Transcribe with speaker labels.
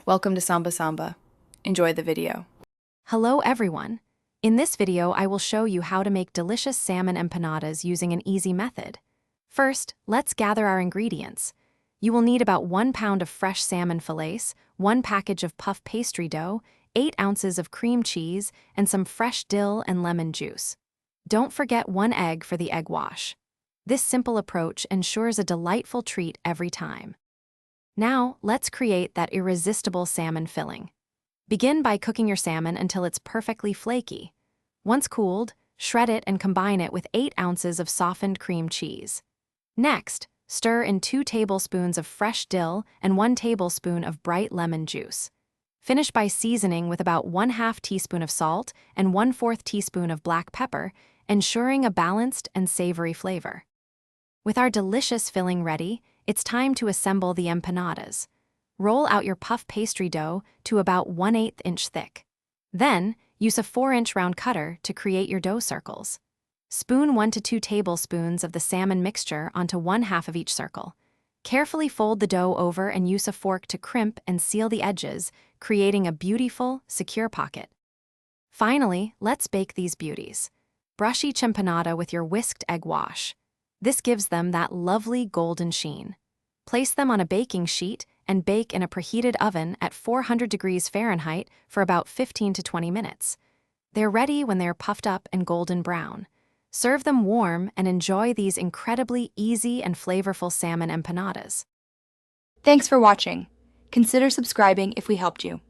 Speaker 1: Welcome to Samba Samba. Enjoy the video.
Speaker 2: Hello everyone. In this video, I will show you how to make delicious salmon empanadas using an easy method. First, let's gather our ingredients. You will need about 1 pound of fresh salmon fillets, 1 package of puff pastry dough, 8 ounces of cream cheese, and some fresh dill and lemon juice. Don't forget 1 egg for the egg wash. This simple approach ensures a delightful treat every time. Now, let's create that irresistible salmon filling. Begin by cooking your salmon until it's perfectly flaky. Once cooled, shred it and combine it with 8 ounces of softened cream cheese. Next, stir in 2 tablespoons of fresh dill and 1 tablespoon of bright lemon juice. Finish by seasoning with about 1/2 teaspoon of salt and 1/4 teaspoon of black pepper, ensuring a balanced and savory flavor. With our delicious filling ready, it's time to assemble the empanadas. Roll out your puff pastry dough to about 1/8 inch thick. Then, use a 4-inch round cutter to create your dough circles. Spoon 1 to 2 tablespoons of the salmon mixture onto 1/2 of each circle. Carefully fold the dough over and use a fork to crimp and seal the edges, creating a beautiful, secure pocket. Finally, let's bake these beauties. Brush each empanada with your whisked egg wash. This gives them that lovely golden sheen. Place them on a baking sheet and bake in a preheated oven at 400 degrees Fahrenheit for about 15 to 20 minutes. They're ready when they're puffed up and golden brown. Serve them warm and enjoy these incredibly easy and flavorful salmon empanadas.
Speaker 3: Thanks for watching. Consider subscribing if we helped you.